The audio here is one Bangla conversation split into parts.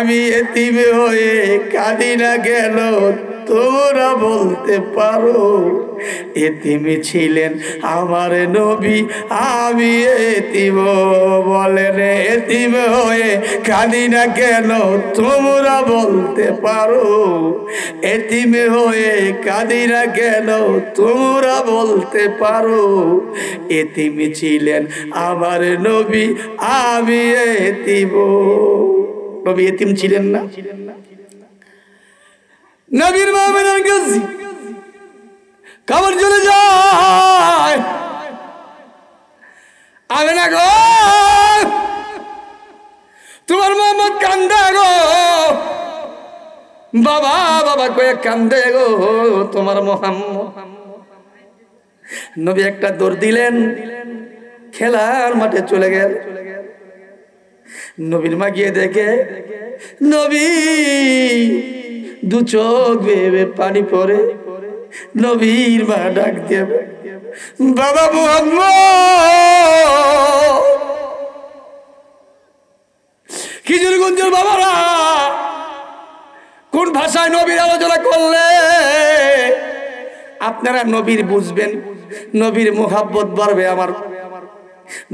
আমি এতিম হয়ে কাঁদি না কেন তোমরা বলতে পারো? এতিম ছিলেন আমার নবী, আমি এতিম। বলেন এতিম হয়ে কাঁদি না কেন তোমরা বলতে পারো? এতিম হয়ে কাঁদি না কেন তোমরা বলতে পারো? এতিম ছিলেন আমার নবী, আমি এতিম। নবী এতিম ছিলেন না? নবীর মামেনার কাছে খবর চলে যায়, আমি না গো তোমার মোহাম্মদ কান্দে গো, বাবা বাবা কয়ে কান্দে গো তোমার মোহাম্মদ। নবী একটা দৌড় দিলেন, খেলার মাঠে চলে গেল। নবীর মা গিয়ে দেখে নবী দু চোখ বেয়ে পানি পড়ে। নবীর মা ডাক দেবে, বাবা মুহাম্মদ। কিশোরগঞ্জের বাবারা কোন ভাষায় নবীর আলোচনা করলে আপনারা নবীর বুঝবেন, নবীর মুহাব্বত বাড়বে। আমার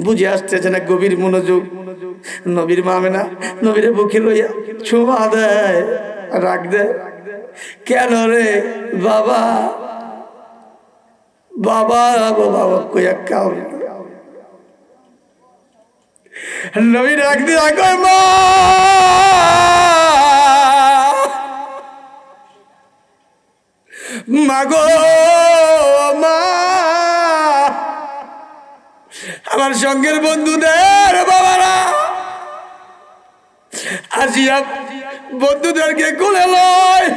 বুঝে আসতেছে না, গভীর মনোযোগ। নবীর মামেনা নবীরে বুকে লইয়া ছোঁয়া দেয়, রাখ দেয়। কেন রে বাবা, বাবা বাবা কইয়া কাউ নবী রাখ দিয়ে কয় মা, মাগো মা। আমার সঙ্গের বন্ধুদের বাবারা আসিয়া বন্ধুদেরকে কোলে লয়,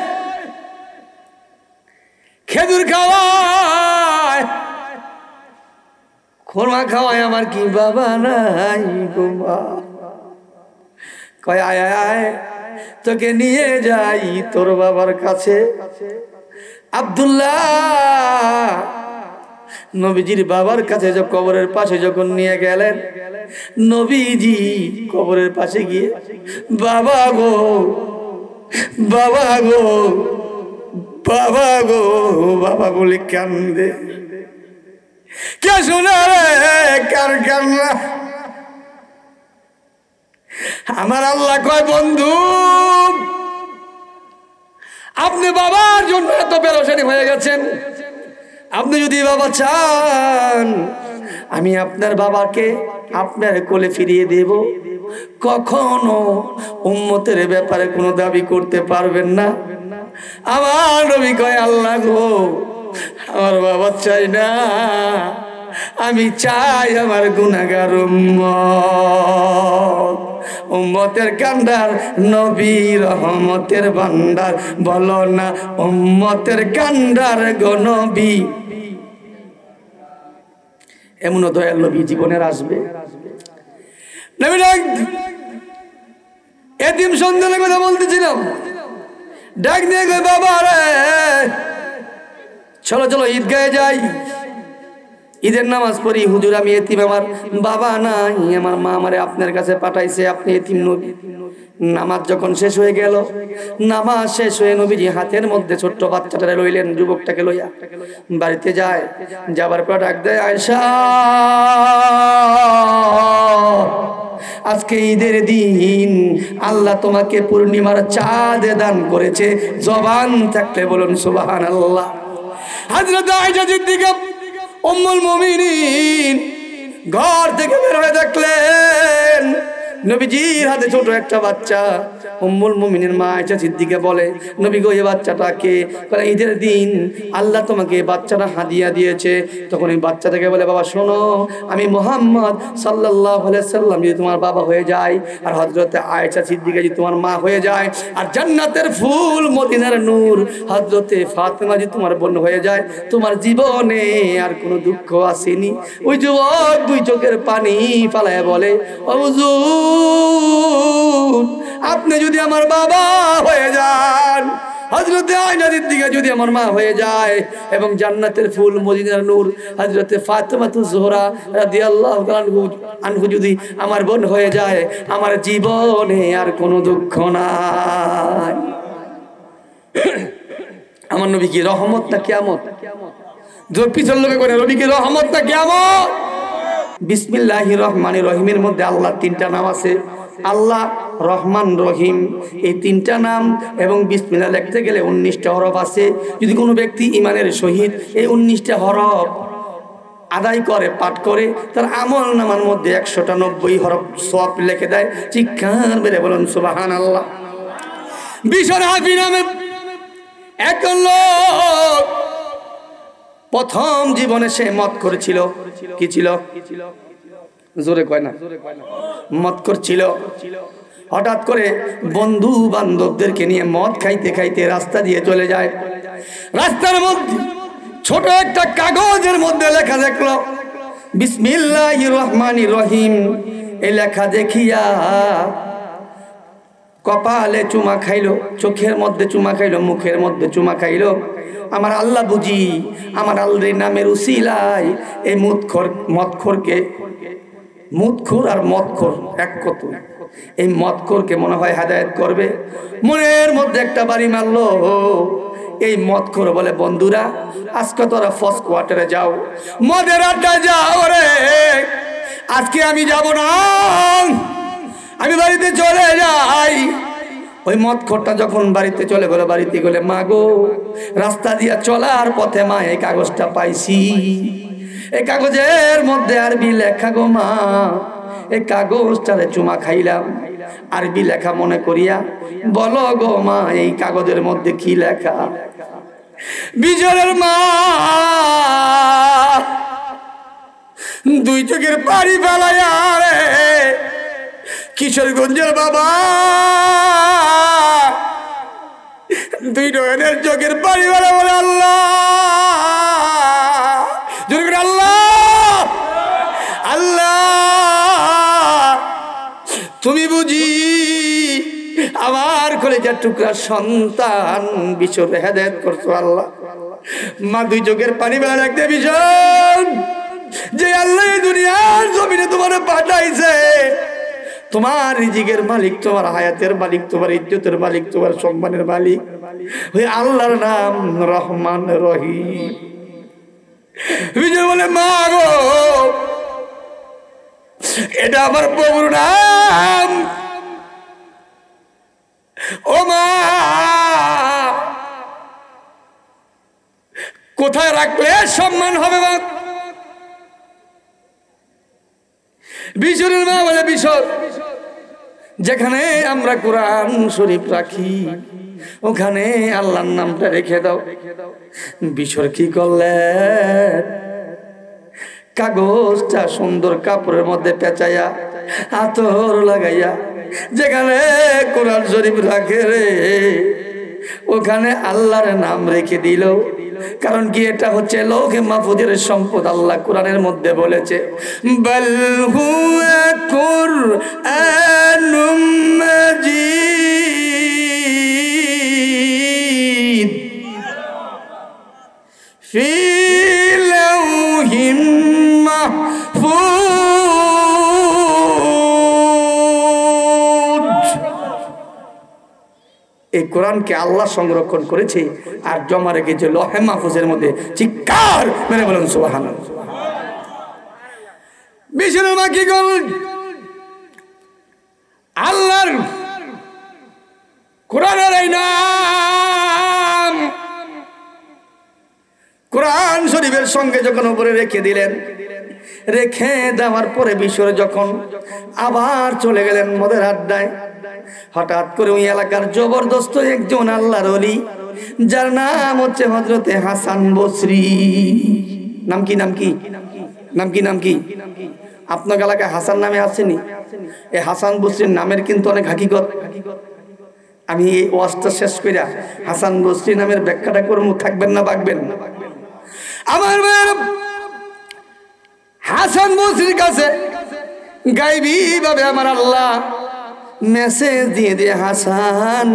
খেজুর খাওয়ায়, খোরমা খাওয়ায়। আমার কি বাবা নাই গো মা? কয় আয় আয় তোকে নিয়ে যাই তোর বাবার কাছে। আব্দুল্লাহ নবীজির বাবার কাছে কবরের পাশে যখন নিয়ে গেলেন, নবীজি কবরের পাশে গিয়ে বাবা গো, বাবা গো, বাবা গো, বাবা বলে কান্দে। কে শোনা রে কার কান্না? আমার আল্লাহ কয় বন্ধু, আপনি বাবার জন্য এত পেরেশানি হয়ে গেছেন, আপনি যদি বাবা চান আমি আপনার বাবাকে আপনার কোলে ফিরিয়ে দেব। কখনো উম্মতের ব্যাপারে কোনো দাবি করতে পারবেন না। আমার নবী কয় আল্লাহ গো, আমার বাবা চাই না, আমি চাই আমার গুনাহগার উম্মত। উম্মতের কান্ডার নবী রহমতের ভান্ডার, বলো না উম্মতের কান্ডার গো নবী। এমন দয়াল নবী জীবনের আসবে। নবী ডাক, এতিম সন্তানের কথা বলতেছিলাম, ডাক দিয়ে কই বাবা রে চলো চলো ঈদগাহে যাই, ঈদের নামাজ পড়ি। হুজুর আমি এতিম, আমার বাবা নাই, আমার মা আমারে আপনার কাছে পাঠাইছে, আপনি এতিম নবী। নামাজ যখন শেষ হয়ে গেল, নামাজ শেষ হয়ে নবীজি হাতের মধ্যে ছোট্ট বাচ্চাটারে লইলেন, যুবকটাকে লইয়া বাড়িতে যায়। যাবার পর ডাক দেয়, আয়েশা আজকে ঈদের দিন, আল্লাহ তোমাকে পূর্ণিমার চাঁদ দান করেছে, জবান থাকলে বলুন সুবহানাল্লাহ। হযরত আয়েশা সিদ্দিকা উম্মুল মুমিনিন ঘর থেকে বের হয়ে দেখলেন নবীজির হাতে ছোট একটা বাচ্চা। উম্মুল মুমিনের মা আয়েশা সিদ্দিকা বলে, নবী গো এই বাচ্চাটাকে? বলে ঈদের দিন আল্লাহ তোমাকে বাচ্চাটা হাদিয়া দিয়েছে। তখন এই বাচ্চাটাকে বলে, বাবা শোনো, আমি মুহাম্মদ সাল্লাল্লাহু আলাইহি সাল্লাম যদি তোমার বাবা হয়ে যায়, আর হযরতে আয়েশা সিদ্দিকা যদি তোমার মা হয়ে যায়, আর জান্নাতের ফুল মদিনার নূর হযরতে ফাতেমা যদি তোমার বোন হয়ে যায়, তোমার জীবনে আর কোনো দুঃখ আসেনি। ওই যুবক দুই চোখের পানি ফালায় বলে, ও হুজুর আপনি যদি আমার বাবা হয়ে যান, হযরতে আয়েশা সিদ্দিকা যদি আমার মা হয়ে যায় এবং জান্নাতের ফুল মদিনার নূর হযরতে ফাতেমাতুজ জোহরা রাদিয়াল্লাহু তাআলা আনহু যদি আমার বোন হয়ে যায়, আমার জীবনে আর কোনো দুঃখ নাই। আমার নবী কি রহমত না কিয়ামত? জোর পিছন লোকে করে নবী কি রহমত না কিয়ামত? বিসমিল্লাহির রহমানির রহিমের মধ্যে আল্লাহর তিনটা নাম আছে, আল্লাহ, রহমান, রহিম। এই তিনটা নাম এবং বিসমিল্লাহ লিখতে গেলে 19টা হরফ আছে। যদি কোনো ব্যক্তি ঈমানের সহিত এই 19টা হরফ আদায় করে, পাঠ করে, তার আমল নামার মধ্যে 190 হরফ সওয়াব লিখে দেয়। চিৎকার মেরে বলুন সুবহানাল্লাহ। বিশর হাফি নামে এক লোক প্রথম জীবনে সে মদ করেছিল। কি ছিল? জোরে কয় না, মদ করছিল। হঠাৎ করে বন্ধু বান্ধবদেরকে নিয়ে মদ খাইতে খাইতে রাস্তা দিয়ে চলে যায়। রাস্তার মধ্যে ছোট একটা কাগজের মধ্যে লেখা দেখলো বিসমিল্লাহির রহমানির রহিম। এই লেখা দেখিয়া কপালে চুমা খাইলো, চোখের মধ্যে চুমা খাইলো, মুখের মধ্যে চুমা খাইলো। আমার আল্লাহ বুঝি আমার আল্লাহর নামের উসিলায় এই মদখোরকে, মুদখোর আর মদখোর এক কত, এই মদখোরকে মনে হয় হেদায়েত করবে। মনের মধ্যে একটা বাড়ি মারলো। এই মদখোর বলে, বন্ধুরা আজকে তোরা ফার্স্ট কোয়ার্টারে যাও, মদের আড্ডা যাও রে, আজকে আমি যাব না, আমি বাড়িতে চলে যাই। ওই মদখোরটা যখন বাড়িতে চলে গেল, বাড়িতে গেলে, মা গো, রাস্তা দিয়া চলার পথে মা এই কাগজটা পাইছি, এই কাগজের মধ্যে আরবি লেখা গো মা, এই কাগজটারে চুমা খাইলাম, আরবি লেখা মনে করিয়া বলো গো মা এই কাগজের মধ্যে কি লেখা? বিজয়ের মা দুই চোখের পানি ফেলাইয়া রে কিশোরগঞ্জের বাবা দুই নয়নের চোখের পানি ফেলা বলে, আল্লাহ, আল্লাহ, আল্লাহ, তুমি বুঝি আমার কলেজার টুকরা সন্তান বিশর হেদায়েত করছো আল্লাহ। মা দুই চোখের পানি বেলা রাখতে, ভীষণ যে আল্লাহ এই দুনিয়ার জমিনে তোমার পাঠাইছে, তোমার রিজিকের মালিক, তোমার হায়াতের মালিক, তোমার ইজ্জতের মালিক, তোমার সম্মানের মালিক ওই আল্লাহর নাম রহমান রহিম। বিজয় বলে, মা গো, এটা আমার প্রভুর নাম। ও মা, কোথায় রাখলে সম্মান হবে? মা বিশরের মা বলে, বিশর, যেখানে আমরা কোরআন শরীফ রাখি ওখানে আল্লাহর নামটা রেখে দাও। বিশর কি করলেন? কাগজটা সুন্দর কাপড়ের মধ্যে পেঁচাইয়া আতর লাগাইয়া যেখানে কোরআন শরীফ রাখে রে ওখানে আল্লাহর নাম রেখে দিল। কারণ কি, এটা হচ্ছে লৌহে মাহফুজের সম্পদ। আল্লাহ কোরআনের মধ্যে বলেছে, বাল হুয়া কুরআনুম মাজিদ ফি লাউহিম মাহফুজ। এই কোরআনকে আল্লাহ সংরক্ষণ করেছে আর জমা রেখেছে লৌহে মাহফুজের মধ্যে। চিৎকার মেরে বলুন সুবহানাল্লাহ। বিশরের মা কি করলেন? আল্লাহর কোরআনের এই নাম কোরআন শরীফের সঙ্গে যখন উপরে রেখে দিলেন, রেখে দেওয়ার পরে বিশর যখন আবার চলে গেলেন মদের আড্ডায়, হঠাৎ করে ওই এলাকার জবরদস্ত একজন আল্লাহর ওলি, যার নাম হচ্ছে হযরতে হাসান বসরি। নাম কি? নাম কি? নাম কি? নাম কি? আপনার এলাকায় হাসান নামে আসেনি? এই হাসান বসরির নামের কিন্তু অনেক হাকিকত। আমি এই ওয়াজটা শেষ কইরা হাসান বসরি নামের ব্যাখ্যাটা করবো, থাকবেন না বাগবেন? আমার হাসান বসরির কাছে গায়বী ভাবে আমার আল্লাহ মেসেজ দিয়ে দিয়ে, হাসান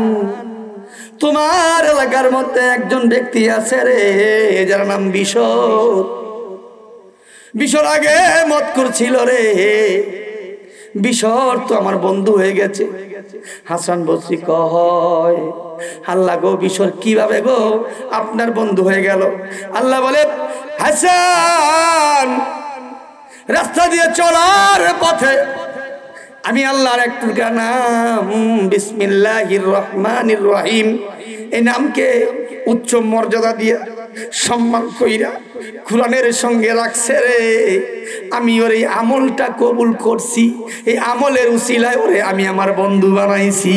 তোমার এলাকার মধ্যে একজন ব্যক্তি আছে রে, যার নাম বিশর। বিশর আগে মত করছিল রে, বিশর তো আমার বন্ধু হয়ে গেছে। হাসান বসরি কয়, আল্লাহ গো, বিশর কিভাবে গো আপনার বন্ধু হয়ে গেল? আল্লাহ বলে, হাসান, রাস্তা দিয়ে চলার পথে আমি আল্লাহর একটা নাম বিসমিল্লাহির রহমানির রহিম, এই নামকে উচ্চ মর্যাদা দিয়া সম্মান কইরা কোরআনের সঙ্গে রাখছে রে। আমি ওর এই আমলটা কবুল করছি, এই আমলের উসিলায় ওরে আমি আমার বন্ধু বানাইছি।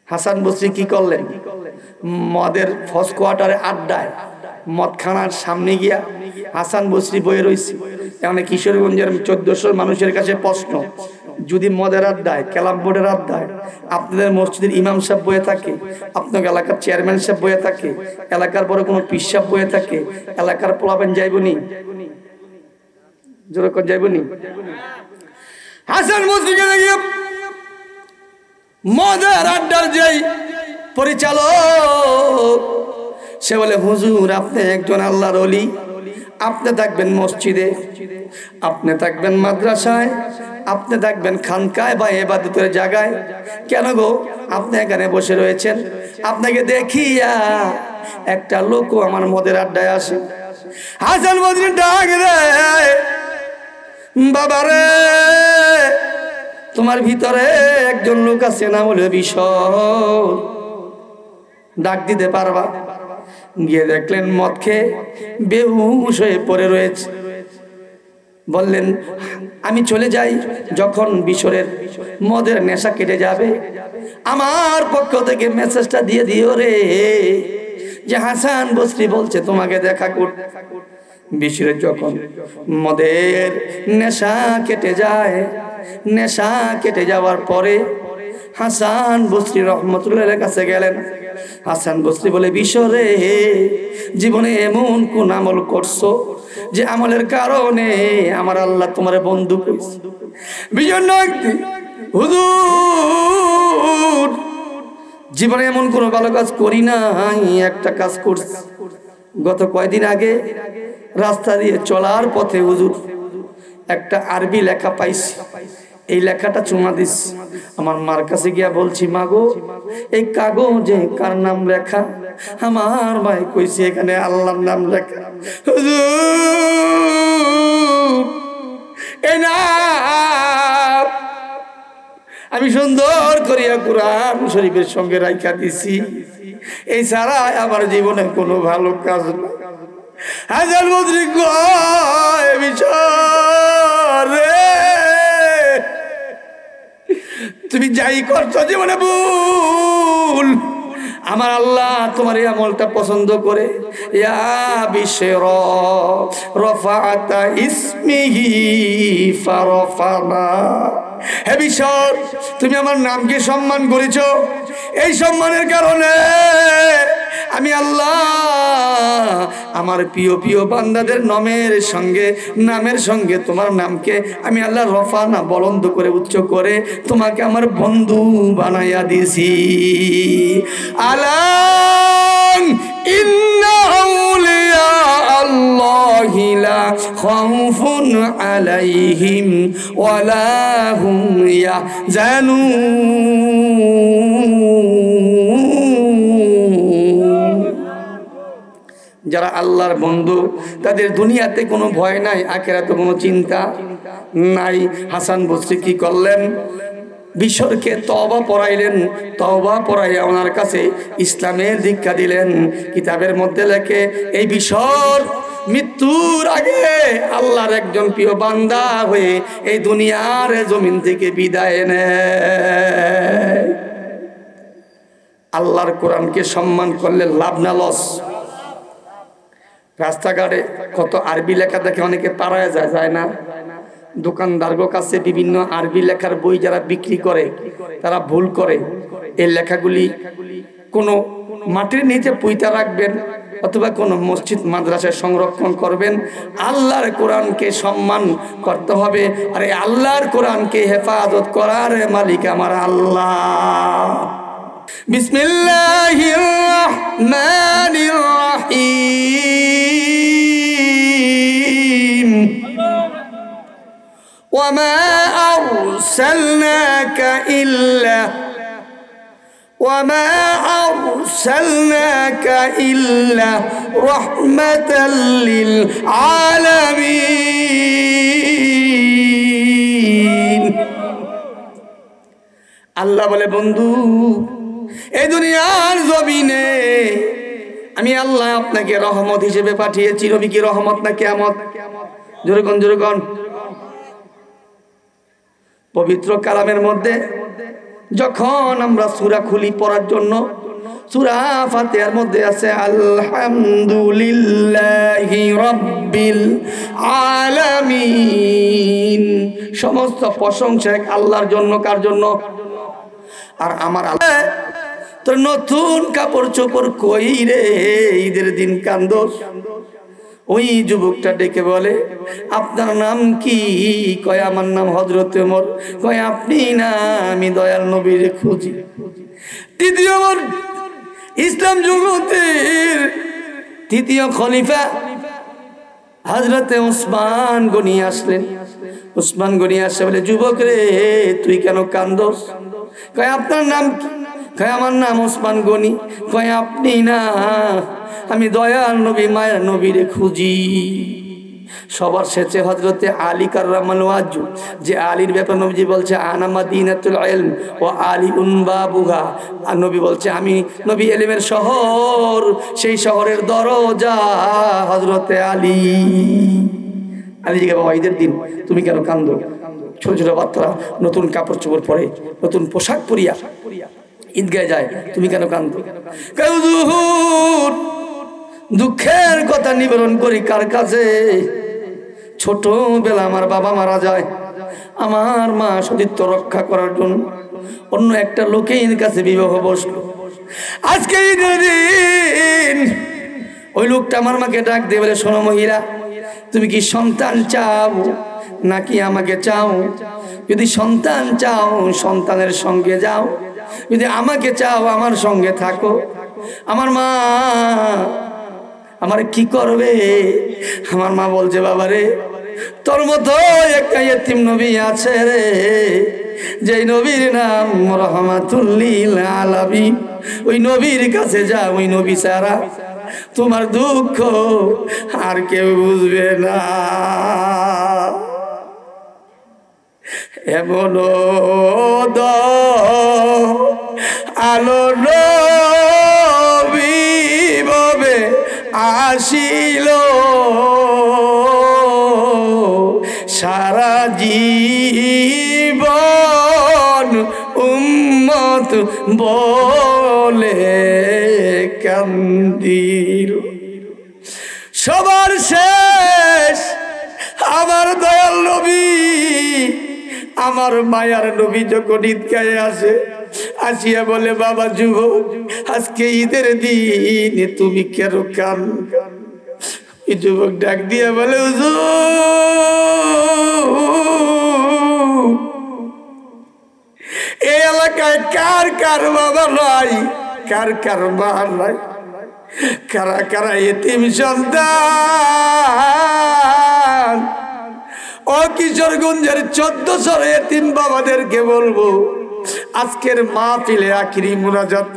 হাসান বসরি কি করলেন? মদের ফার্স্ট কোয়ার্টারে আড্ডায় মদখানার সামনে গিয়া হাসান বসরি বয়ে রয়েছে। এখানে কিশোরগঞ্জের 1400 মানুষের কাছে প্রশ্ন, যদি মদের আড্ডায়, ক্যালাম বোর্ডের আড্ডায় আপনাদের মসজিদের ইমাম সাহেব বয়ে থাকে, আপনার এলাকার চেয়ারম্যান সাহেব বয়ে থাকে, এলাকার বড় কোনো পীর সাহেব বয়ে থাকে, এলাকার পোলাবেন যাইবনি? জোরে করে যাইবনি? হাসান বসরিকে দেখিয়ে মদের আড্ডার যেই পরিচালক, সে বলে, হুজুর আপনি একজন আল্লাহর ওলি, আপনি থাকবেন মসজিদে, আপনি থাকবেন মাদ্রাসায়, আপনি থাকবেন খানকায় বা ইবাদতের জায়গায়, কেন গো আপনি এখানে বসে রয়েছেন? আপনাকে দেখিয়া একটা লোকও আমার মদের আড্ডায় আসে। হাসান বসরি ডাক দেয়, বাবারে, তোমার ভিতরে একজন লোক আছে, না বলে বিশর, ডাক দিতে পারবা? গিয়ে দেখলেন মদ খেয়ে বেহুশ হয়ে পড়ে রয়েছে। বললেন, আমি চলে যাই, যখন বিশরের মদের নেশা কেটে যাবে আমার পক্ষ থেকে মেসেজটা দিয়ে দিও রে, যে হাসান বসরি বলছে তোমাকে দেখা করতে। বিশরের যখন মদের নেশা কেটে যায়, নেশা কেটে যাওয়ার পরে হাসান বসরি রহমতুল্লাহর কাছে গেলেন। হাসান বসরি বলে, বিশরে, জীবনে এমন কোন আমল করছো যে আমলের কারণে আমার আল্লাহ তোমার বন্ধু করেছে? বিজন্য, হুজুর জীবনে এমন কোন ভালো কাজ করি না, একটা কাজ করছি। গত কয়দিন আগে রাস্তা দিয়ে চলার পথে হুজুর একটা আরবি লেখা পাইছি, এই লেখাটা চুমা দিস। আমার মার কাছে গিয়া বলছি, মা গো, এই কাগজে কার নাম লেখা? আমার ভাই কইছে এখানে আল্লাহর নাম লেখা। হুজুর, এই না আমি সুন্দর করিয়া কোরআন শরীফের সঙ্গে রাইখা দিছি, এই ছাড়া আমার জীবনে কোনো ভালো কাজ না। হাসান বসরি কয়, বিশরে, তুমি যাই করছো জীবনে ভুল, আমার আল্লাহ তোমার এই আমলটা পছন্দ করে। ইয়া বিশর রফাআতা ইসমিহি ফারফানা, হে বিশর, তুমি আমার নামকে সম্মান করেছো, এই সম্মানের কারণে আমি আল্লাহ আমার প্রিয় প্রিয় বান্দাদের নামের সঙ্গে তোমার নামকে আমি আল্লাহ রফানা, বলন্দ করে উচ্চ করে তোমাকে আমার বন্ধু বানাইয়া দিছি। আলাম ইন্না আউলিয়া আল্লাহি লা খাউফুন আলাইহিম ওয়ালা হুম ইয়াহজানুন। যারা আল্লাহর বন্ধু তাদের দুনিয়াতে কোনো ভয় নাই, আখিরাতে কোনো চিন্তা নাই। হাসান বসরি কি করলেন? বিশরকে তওবা পড়াইলেন, তওবা পড়াইয়া ওনার কাছে ইসলামের দীক্ষা দিলেন। কিতাবের মধ্যে লেখে, এই বিশর মৃত্যুর আগে আল্লাহর একজন প্রিয় বান্দা হয়ে এই দুনিয়ার জমিন থেকে বিদায় নেয়। আল্লাহর কোরআনকে সম্মান করলে লাভ না লস? রাস্তাঘাটে কত আরবি লেখা দেখে অনেকে পাড়ায় যায় না? দোকানদারগো কাছে বিভিন্ন আরবি লেখার বই যারা বিক্রি করে তারা ভুল করে। এই লেখাগুলি কোনো মাটির নিচে পুঁইতা রাখবেন অথবা কোনো মসজিদ মাদ্রাসায় সংরক্ষণ করবেন। আল্লাহর কোরআনকে সম্মান করতে হবে, আর এই আল্লাহর কোরআনকে হেফাজত করার মালিক আমার আল্লাহ। বিসমিল্লাহির রহমানির রহিম। ওয়ামা আরসালনাকা ইল্লা রাহমাতাল লিল আলামিন। আল্লাহ বলে, বন্ধু, এই দুনিয়ার জমিনে আমি আল্লাহ আপনাকে রহমত হিসেবে পাঠিয়েছি। নবী কি রহমত না কিয়ামত? জোরে কোন পবিত্র কালামের মধ্যে যখন আমরা সূরা খুলি পড়ার জন্য, সূরা ফাতিহার মধ্যে আছে আলহামদুলিল্লাহি রাব্বিল আলামিন। সমস্ত প্রশংসা আল্লাহর জন্য। কার জন্য? আর আমার আল্লাহ। তোর নতুন কাপড় চোপড় কই রে, ঈদের দিন কান্দোস? ওই যুবকটা ডেকে বলে, আপনার নাম কি? কয়, আমার নাম হযরত ওমর। কয়, আপনি না, আমি দয়াল নবীর খুঁজি। তৃতীয় ইসলাম জগতের তৃতীয় খলিফা হযরতে ওসমান গনি আসলেন। ওসমান গনি আসে বলে, যুবক রে, তুই কেন কান্দোস? কয়, আপনার নাম কি? কয়, আমার নাম ওসমান গনি। কয়, আপনি না, আমি দয়াল নবী মায়ের নবীরে খুঁজি। সবার শেষে হযরতে আলী কাররামাল্লাহু ওয়াজহু, যে আলীর ব্যাপারে নবীজি বলছে আনা মাদিনাতুল ইলম ওয়া আলিউন বাবুহা। আর নবী বলছে, আমি নবী ইলমের শহর, সেই শহরের দরজা হযরতে আলী। আলী জিজ্ঞাসা, বাবা, ঈদের দিন তুমি কেন কান্দো? ছোট ছোট বাচ্চারা নতুন কাপড় চোপড় পরে, নতুন পোশাক পরিয়া ঈদগায় যায়, তুমি কেন কান্দো? হুজুর, দুঃখের কথা নিবারণ করি কার কাছে? ছোটবেলা আমার বাবা মারা যায়, আমার মা সতীত্ব রক্ষা করার জন্য অন্য একটা লোকের কাছে বিবাহ বসলো। আজকে ঈদের দিন ওই লোকটা আমার মাকে ডাক দিয়ে বলে, শোনো মহিলা, তুমি কি সন্তান চাও নাকি আমাকে চাও? যদি সন্তান চাও সন্তানের সঙ্গে যাও, যদি আমাকে চাও আমার সঙ্গে থাকো। আমার মা আমার কি করবে? আমার মা বলছে, বাবা রে, তোর মতো একটা ইতিম নবী আছে রে, যে নবীর নাম রহমাতুল লিল আলামিন। ওই নবীর কাছে যা, ওই নবী ছাড়া তোমার দুঃখ আর কেউ বুঝবে না। এমন আলো নবী ভাবে আসিল, সারা জীবন উম্মত বলে কান্দিল। সবার শেষ আমার দয়াল নবী, আমার মায়ার নবী যখন ঈদগাহে আসে, আসিয়া বলে, বাবা যুবক, আজকে ঈদের দিন তুমি কেন কান? এই যুবক ডাক দিয়া বলে, হুজুর, এই এলাকায় কার কার বাবা নাই, কার কার মা নাই, কারা কারা এতিম সন্তান? ও কিশোরগঞ্জের 1400 এতিম বাবাদেরকে বলবো, আজকের মাহফিলে আখিরি মুনাজাত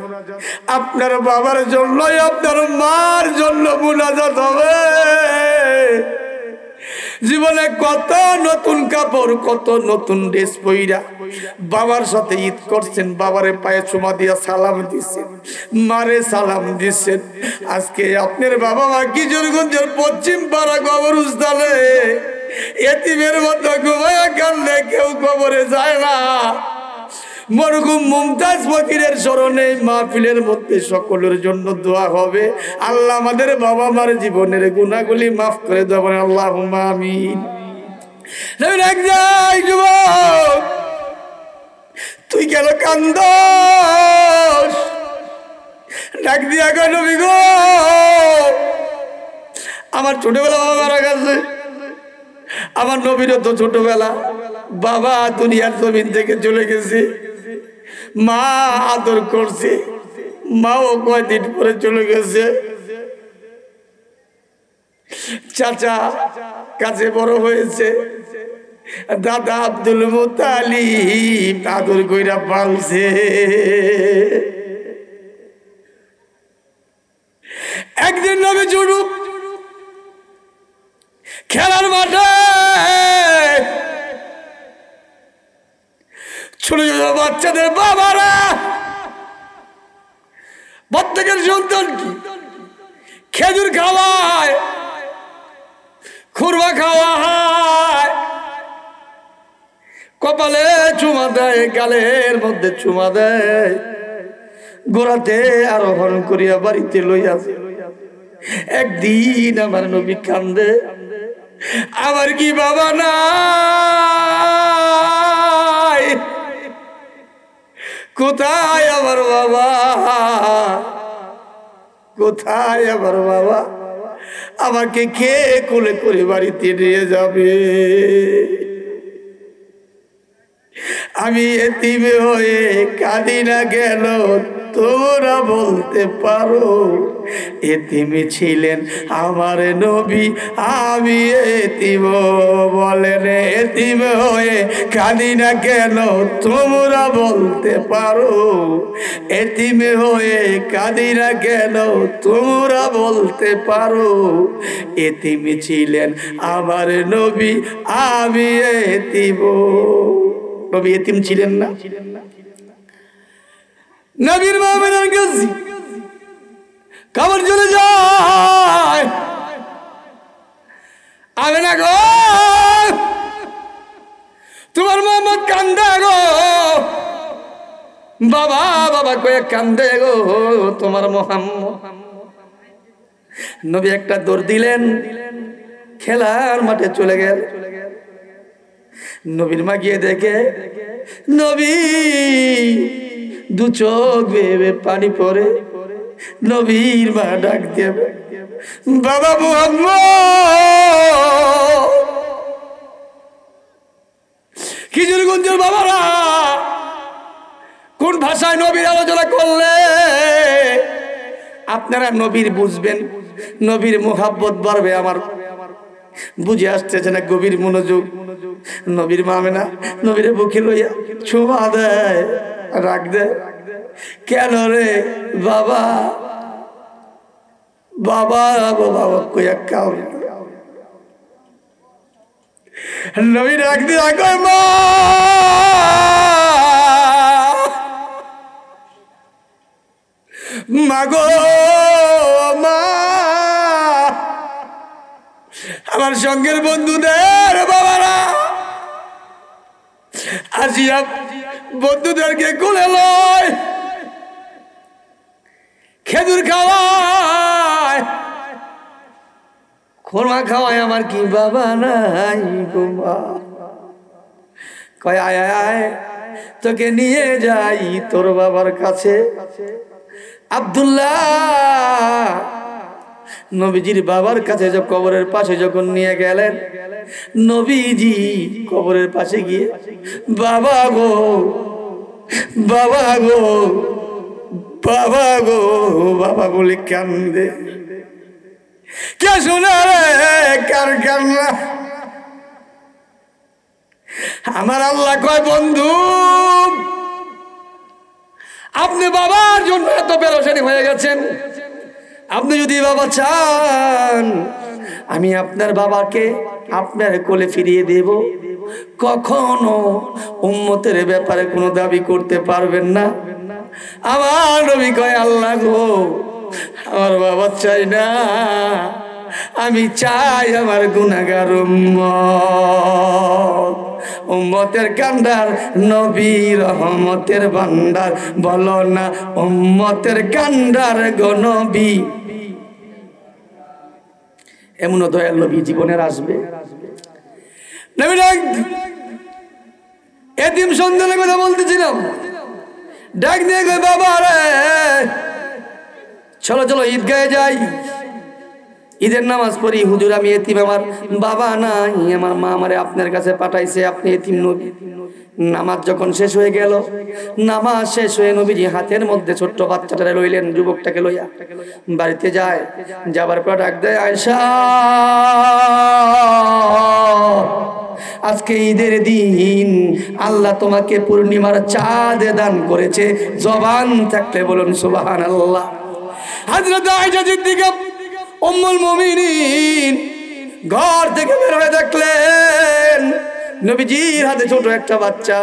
আপনার বাবার জন্য, আপনার মার জন্য মুনাজাত হবে। জীবনে কত নতুন কাপড়, কত নতুন ড্রেস পইরা বাবার সাথে ঈদ করছেন, বাবারে পায়ে চুমা দিয়া সালাম দিচ্ছেন, মারে সালাম দিচ্ছেন। আজকে আপনার বাবা মা কিশোরগঞ্জের পশ্চিম পাড়া কবরস্থানে এতিমের মতো ঘুমায়া কান্দে, কেউ কবরে যায় না। মরহুম মুমতাজ ফকিরের স্মরণে মাহফিলের মধ্যে সকলের জন্য দোয়া হবে, আল্লাহ আমাদের বাবা মার জীবনের গুনাহগুলি মাফ করে দেবেন, আল্লাহুম্মা আমিন। তুই কেন কান্দস? ডাক দিয়া কয় নবী গো, আমার ছোটবেলা বাবা মারা গেছে। আমার নবীরও তো ছোটবেলা বাবা দুনিয়ার জমিন থেকে চলে গেছে। মা আদর করছে, মাও কয়দিন পরে চলে গেছে। চাচা কাছে বড় হয়েছে, দাদা আব্দুল মুতালিব আদর কইরা পালছে। একদিন নবী জুনুব খেলার মাঠে ছোট ছোট বাচ্চাদের বাবারা প্রত্যেকের সন্তান কি খেজুর খাওয়ায়, খুরমা খাওয়ায়, কপালে চুমা দেয়, গালের মধ্যে চুমা দেয়, গোড়াতে আরোহণ করিয়া বাড়িতে লইয়া। একদিন আমার নবী কান্দে, আমার কি বাবা নাই? কোথায় আমার বাবা? কোথায় আমার বাবা? আমাকে কে কোলে করে বাড়িতে নিয়ে যাবে? আমি এতিম হয়ে কাঁদি না কেন তোমরা বলতে পারো? এতিম ছিলেন আমার নবী, আমি এতিম বলেন। এতিম হয়ে কাঁদি না কেন তোমরা বলতে পারো? এতিম হয়ে কাঁদি না কেন তোমরা বলতে পারো? এতিম ছিলেন আমার নবী, আমি এতিম। নবী এতিম ছিলেন না? নবীর মা আমেনার কাছে খবর চলে যায়, আমেনা গো তোমার মোহাম্মদ কান্দে গো, বাবা বাবা কয়ে কান্দে গো তোমার মোহাম্মদ। নবী একটা দৌড় দিলেন, খেলার মাঠে চলে গেল। নবীর মা গিয়ে দেখে নবী দু চোখ বেয়ে পানি পড়ে। নবীর মা ডাক দিয়ে বাবা মুহাম্মদ, কিশোরগঞ্জের বাবারা কোন ভাষায় নবীর আলোচনা করলে আপনারা নবীর বুঝবেন, নবীর মুহাব্বত বাড়বে। আমার বুঝে আসতেছে না, গভীর মনোযোগ। নবীর মা আমেনা নবীরে বুকে লইয়া ছোঁয়া দেয়, রাখ দেয়। কেন রে বাবা? বাবা বাবা কইয়া কাউ নবী রাখ দিয়ে কয় মা, মাগো মা, আমার সঙ্গের বন্ধুদের বাবারা আসিয়া বন্ধুদেরকে কোলে লয়, খেজুর খাওয়ায়, খুরমা খাওয়ায়। আমার কি বাবা নাই গো মা? কয় আয় আয় তোকে নিয়ে যাই তোর বাবার কাছে। আব্দুল্লাহ নবীজির বাবার কাছে কবরের পাশে যখন নিয়ে গেলেন, নবীজি কবরের পাশে গিয়ে বাবা গো বাবা গো বাবা গো বাবা বলে কান্দে। কে শোনা রে কার কান্না? আমার আল্লাহ কয় বন্ধু, আপনি বাবার জন্য এত পেরেশানি হয়ে গেছেন, আপনি যদি বাবা চান আমি আপনার বাবাকে আপনার কোলে ফিরিয়ে দেব। কখনো উম্মতের ব্যাপারে কোনো দাবি করতে পারবেন না। আমার নবী কয় আল্লাহ গো, আমার বাবা চাই না, আমি চাই আমার গুনাহগার উম্মত। উম্মতের কান্ডার নবী রহমতের ভান্ডার, বলো না উম্মতের কান্ডার গো নবী। এমন দয়াল নবী জীবনের আসবে। নবী ডাক, এতিম সন্তানের কথা বলতেছিলাম, ডাক দিয়ে কই বাবা রে চলো চলো ঈদগাহে যাই, ঈদের নামাজ পড়ি। হুজুর আমি এতিম, আমার বাবা নাই, আমার মা আমারে আপনার কাছে পাঠাইছে, আপনি এতিম নবী। নামাজ যখন শেষ হয়ে গেল, নামাজ শেষ হয়ে নবীজি হাতের মধ্যে ছোট্ট বাচ্চাটারে লইলেন, যুবকটাকে লইয়া বাড়িতে যায়। যাবার পর ডাক দেয়, আয়েশা আজকে ঈদের দিন, আল্লাহ তোমাকে পূর্ণিমার চাঁদ দান করেছে, জবান থাকলে বলুন সুবহানাল্লাহ। হযরত আয়েশা সিদ্দিকা উম্মুল মুমিনিন ঘর থেকে বের হয়ে দেখলেন নবীজির হাতে ছোট একটা বাচ্চা।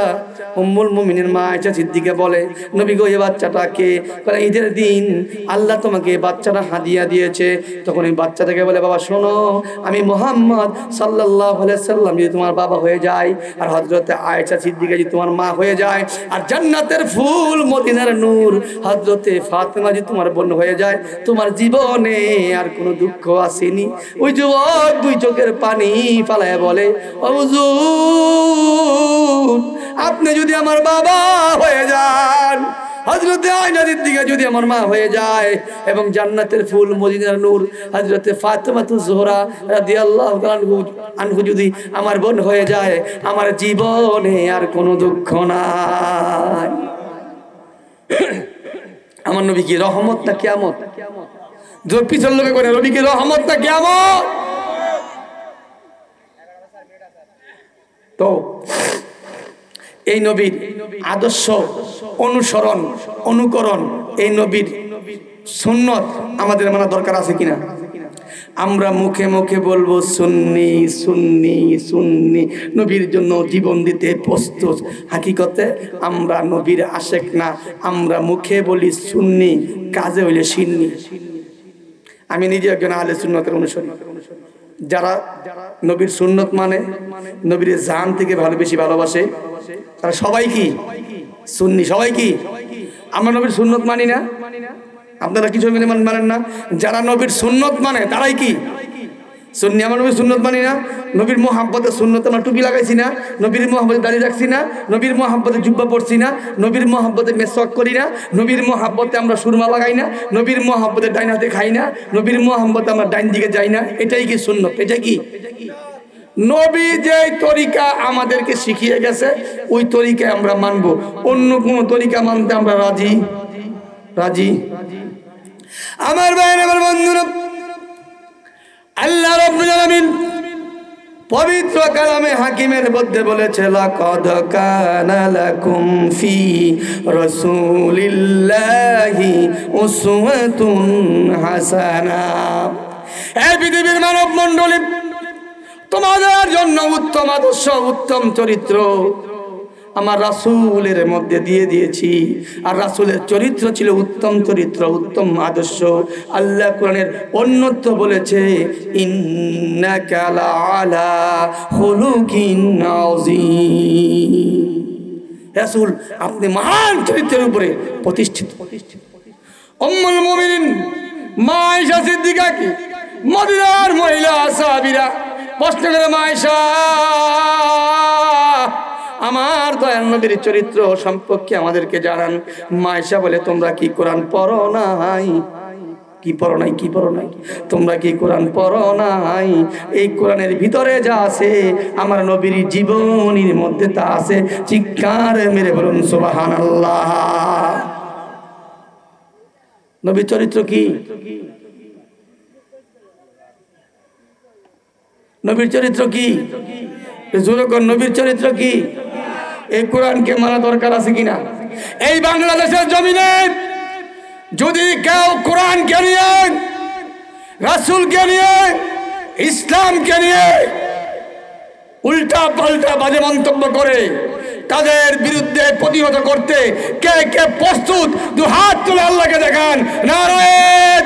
উম্মুল মুমিনের মা আয়েশা সিদ্দিকা বলে, নবী গো এই বাচ্চাটাকে? বলে ঈদের দিন আল্লাহ তোমাকে বাচ্চাটা হাদিয়া দিয়েছে। তখন এই বাচ্চাটাকে বলে, বাবা শোনো, আমি মুহাম্মদ সাল্লাল্লাহু আলাইহি সাল্লাম যদি তোমার বাবা হয়ে যায়, আর হযরত আয়েশা সিদ্দিকা যদি তোমার মা হয়ে যায়, আর জান্নাতের ফুল মদিনার নূর হযরত ফাতেমা যদি তোমার বোন হয়ে যায়, তোমার জীবনে আর কোনো দুঃখ আসেনি। ওই যুবক দুই চোখের পানি ফালায় বলে, ও হুজুর আপনি যদি আমার বাবা হয়ে যান, হযরত আয়েশা সিদ্দিকা যদি আমার মা হয়ে যায়, এবং জান্নাতের ফুল মদিনার নূর হযরত ফাতেমাতুজ জোহরা রাদিয়াল্লাহু তাআলা আনহু যদি আমার বোন হয়ে যায়, আমার জীবনে আর কোনো দুঃখ নাই। আমার নবী কি রহমত না কিয়ামত? জোর পিছন লোকে করে, নবী কি রহমত না কিয়ামত? তো এই নবীর আদর্শ অনুসরণ অনুকরণ, এই নবীর সুন্নত আমাদের মানা দরকার আছে কিনা? আমরা মুখে মুখে বলবো সুন্নি সুন্নি সুন্নি, নবীর জন্য জীবন দিতে প্রস্তুত, হাকিকতে আমরা নবীর আশেক না। আমরা মুখে বলি সুন্নি, কাজে হইলে সিন্নি। আমি নিজে একজন আহলে সুন্নতের অনুসারী। যারা নবীর সুন্নত মানে, নবীর জান থেকে বেশি ভালোবাসে, তারা সবাই কি সুন্নি? সবাই কি? আমরা নবীর সুন্নত মানি না, আপনারা কিছু মানেন না। যারা নবীর সুন্নত মানে তারাই কি সুন্নি। আমরা নবীর সুন্নত মানি না, নবীর মোহাব্বতের সুন্নত আমরা টুপি লাগাইছি না, নবীর মোহাব্বতে দাঁড়িয়ে রাখছি না, নবীর মোহাব্বতে জুব্বা পড়ছি না, নবীর মোহাব্বতে মেসওয়াক করি না, নবীর মোহাব্বতে আমরা সুরমা লাগাই না, নবীর মোহাব্বতে ডাইন হাতে খাই না, নবীর মোহাব্বতে আমরা ডাইন দিকে যাই না। এটাই কি সুন্নত? এটা কি? নবী যে তরিকা আমাদেরকে শিখিয়ে গেছে ওই তরিকায় আমরা মানবো, অন্য কোন তরিকা মানতে আমরা রাজি রাজি। আমার ভাই আমার বন্ধুরা, আল্লাহ রাব্বুল আলামিন পবিত্র কালামে হাকিমের মধ্যে বলেছে, লাকাদ কানা লাকুম ফি রাসূলিল্লাহি উসওয়াতুন হাসানা। এই পৃথিবীর মানব মণ্ডলী, তোমাদের জন্য উত্তম আদর্শ উত্তম চরিত্র আমার রাসূলের মধ্যে দিয়ে দিয়েছি। আর রাসূলের চরিত্র ছিল উত্তম চরিত্র, উত্তম আদর্শ। আল্লাহ কোরআনের অন্যত্র বলেছে, ইন্নাকা লাআলা খুলুকিন আযীম। রাসূল আপনি মহান চরিত্রের উপরে প্রতিষ্ঠিত। উম্মুল মুমিনিন মা আয়েশা সিদ্দিকা কি মদিনার মহিলা সাহাবীরা প্রশ্ন করে, মা আয়েশা আমার দয়াল নবীর চরিত্র সম্পর্কে আমাদেরকে জানান। মা আয়েশা বলে, তোমরা কি কোরআন পড়ো নাই? কি পড়ো নাই? কি পড়ো নাই? তোমরা কি কোরআন পড়ো নাই? এই কোরআনের ভিতরে যা আছে আমার নবীর জীবনীর মধ্যে তা আছে। চিৎকার মেরে বলুন সুবহানাল্লাহ। নবীর চরিত্র কি? নবীর চরিত্র কি? নবীর চরিত্র কি? এই কোরআনকে মানা দরকার আছে কিনা? এই বাংলাদেশের জমিনে যদি কেউ কোরআনকে নিয়ে, রাসূলকে নিয়ে, ইসলামকে নিয়ে উল্টা পাল্টা বাজে মন্তব্য করে, তাদের বিরুদ্ধে প্রতিহত করতে কে কে প্রস্তুত? দু হাত তুলে আল্লাহকে দেখান। নারায়ে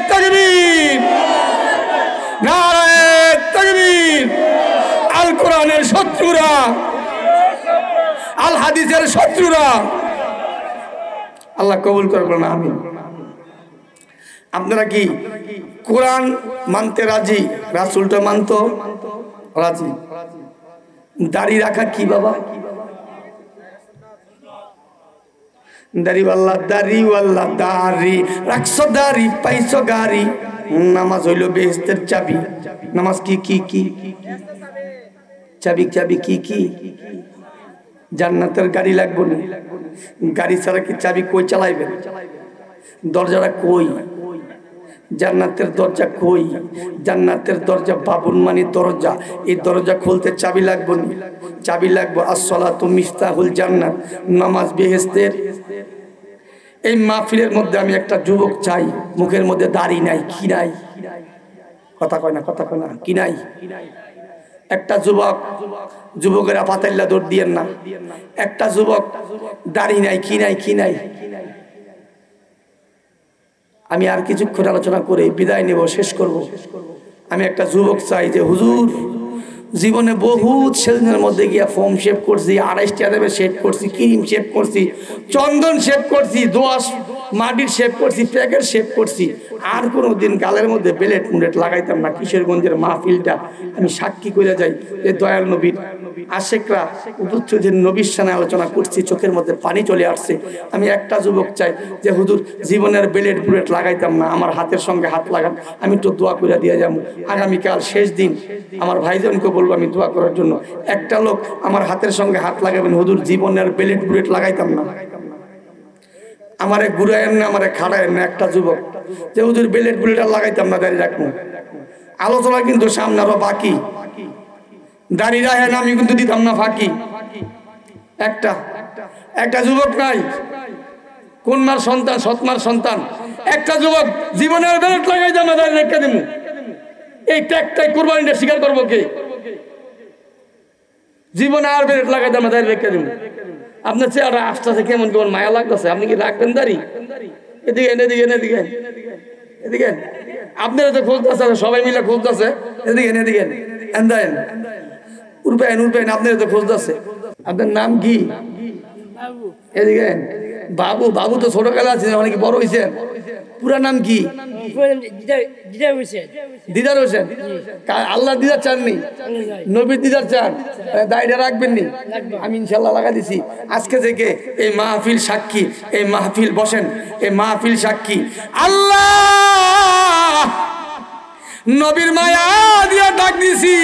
তাকবীর, নারায়ে তাকবীর। আল কোরআনের শত্রুরা, আল হাদিসের শত্রুরা আল্লাহ কবুল করবেন না। আমিন। আপনারা কি কোরআন মানতে রাজি? রাসূলটা মানতো রাজি। দাড়ি রাখা কি বাবা? দাড়িওয়াল্লা দাড়িওয়াল্লা দাড়ি রাখছো দাড়ি পাইছো গাড়ি। নামাজ হইল বেহেশতের চাবি। নামাজ কি কি কি চাবি? চাবি কি কি? জান্নাতের গাড়ি লাগবে না। গাড়ি ছাড়া কি চাবি কই চালাইবেন? দরজাটা কই? জান্নাতের দরজা কই? জান্নাতের দরজা বাবুল মানি দরজা। এই দরজা খুলতে চাবি লাগবে না। চাবি লাগবে আসসালাতু মিফতাহুল জান্নাত, নামাজ বেহেশতের। এই মাহফিলের মধ্যে আমি একটা যুবক চাই, মুখের মধ্যে দাড়ি নাই। কি নাই? কথা কয় না, কথা কয় না। কি নাই? একটা যুবক, যুবকেরা পাতাল্লা দৌড় দিয়েন না। একটা যুবক দাড়ি নাই। কি নাই? কি নাই? আমি আর কিছুক্ষণ আলোচনা করে বিদায় নেব, শেষ করব। আমি একটা যুবক চাই যে হুজুর জীবনে বহুত সেলুনের মধ্যে গিয়া ফোম শেভ করছি, 28 টাকা শেভ করছি, ক্রিম শেভ করছি, চন্দন শেভ করছি, দোয়াশ মাটির শেভ করছি, প্যাকেট শেভ করছি, আর কোনোদিন গালের মধ্যে বেলেট মুলেট লাগাইতাম না। কিশোরগঞ্জের মাহফিলটা আমি সাক্ষী করে যাই। এই দয়াল নবীর আশেকরা উপস্থিত নবীর সামনে আলোচনা করছি, চোখের মধ্যে পানি চলে আসছে। আমি একটা যুবক চাই যে হুজুর জীবনের বেলেট বুলেট লাগাইতাম না, আমার হাতের সঙ্গে হাত লাগান, আমি তো দোয়া করে দিয়ে যাবো। আগামীকাল শেষ দিন, আমার ভাইজানকে বলবো আমি দোয়া করার জন্য। একটা লোক আমার হাতের সঙ্গে হাত লাগাবেন, হুজুর জীবনের বেলেট বুলেট লাগাইতাম না, আমারে ঘুরায়েন না, আমারে খাড়ায়েন না। একটা যুবক যে হুজুর বেলেট বুলেট আর লাগাইতাম না, দাঁড়িয়ে রাখবো। আলোচনা কিন্তু সামনে আরো বাকি। দাঁড়িয়ে রাখেন, আমি কিন্তু দিতাম না ফাঁকি। একটা যুবক নাই, কোন মার সন্তান? সৎমার সন্তান। একটা যুবক জীবনের বেলেট লাগাইতাম না, দাঁড়িয়ে রেখে দেবো। এই ত্যাগটাই কোরবানিটা স্বীকার করবো কে? জীবনে আর বেলেট লাগাইতাম না, দাঁড়িয়ে রেখে দেবো। আপনার চেহারা আসতেছে কেমন কেমন মায়া লাগতেছে, আপনি কি রাখবেন দাড়ি? এদিকে এদিকে এদিকে এদিকে আপনারা তো খুঁজতেছে, সবাই মিলে খুঁজতেছে, এদিকে এদিকে উঠবেন উঠবেন, আপনারা তো খুঁজতেছে। আপনার নাম কি? এদিকে বাবু। বাবু তো ছোটবেলা আছে, অনেকে বড় হয়েছেন। পুরা নাম কি? দিদার হোসেন। আল্লাহ দিদার চাননি, নবীর দিদার চান, দায়টা রাখবেন নি? আমি ইনশাল্লাহ লাগা দিছি। আজকে থেকে এই মাহফিল সাক্ষী, এই মাহফিল বসেন, এই মাহফিল সাক্ষী। আল্লাহ নবীর মায়া দিয়া ডাক দিছি।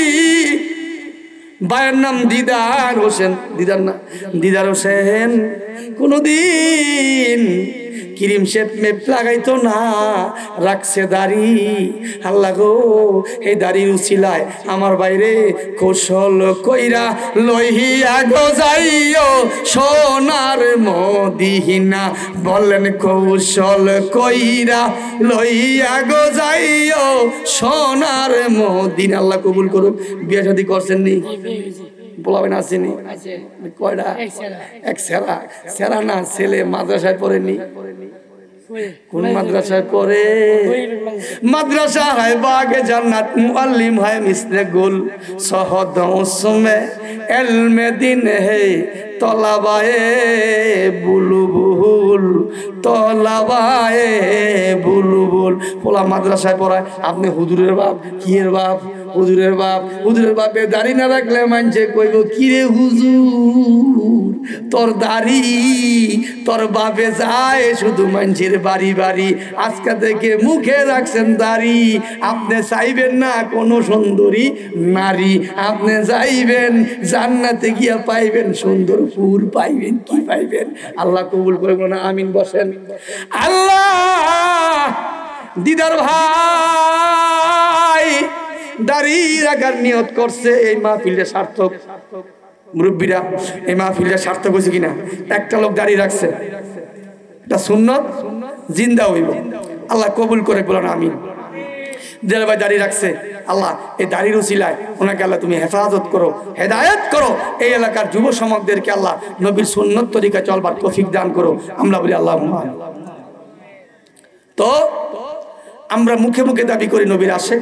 ভাইয়ের নাম দিদার হোসেন। দিদার না, দিদার হোসেন কোনদিন ক্রিম শেপ মেপ লাগাইতো না, রাখছে দাড়ি। আল্লাহ গো, এই দাড়ির উছিলায় আমার বাইরে কৌশল কইরা লইয়া গো যাইও সোনার মদিনা। বলেন কৌশল কইরা লইয়া গো যাইও সোনার মদিনা। আল্লাহ কবুল করুক। বিয়ে শাদী করছেন নি? বলাবেন আসেনি? কয়টা? এক সেরা। সেরা না, ছেলে মাদ্রাসায় পড়েনি। কোন মাদ্রাসায় পড়ে? মাদ্রাসা হয় বাগে জান্নাত, মুআল্লিম হয় মিসলে গুল, সহদ উসমে এলমে দিন হে তলাবায়ে বুলবুল, তলাবায়ে বুলবুল। পোলা মাদ্রাসায় পড়ায়, আপনি হুজুরের বাপ। কি এর বাপ? হুজুরের বাপ। হুজুরের বাপে দাড়ি না রাখলে মানছে কইব কিরে হুজুর, তোর দাড়ি তোর বাপে যায় শুধু মানুষের বাড়ি বাড়ি, আজকে থেকে মুখে রাখছেন দাড়ি। আপনি চাইবেন না কোনো সুন্দরী নারী, আপনি চাইবেন জান্নাতে গিয়া পাইবেন সুন্দর ফুল পাইবেন। কি পাইবেন? আল্লাহ কবুল করব না? আমিন বসেন। আল্লাহ দিদার ভাই দাড়ি রাখার নিয়ত করছে, এই মাহফিলটা সার্থক। মুরব্বীরা, এই মাহফিলটা সার্থক হয়েছে কিনা? একটা লোক দাড়ি রাখছে, এটা সুন্নত জিন্দা হইব। আল্লাহ কবুল করে বলেন আমিন। দিদার ভাই দাড়ি রাখছে, আল্লাহ এই দাড়ির উসিলায় ওনাকে আল্লাহ তুমি হেফাজত করো, হেদায়েত করো। এই এলাকার যুব সমাজদেরকে আল্লাহ নবীর সুন্নত তরিকা চলবার তৌফিক দান করো। আমরা বলি আল্লাহ। তো আমরা মুখে মুখে দাবি করি নবীর আশিক,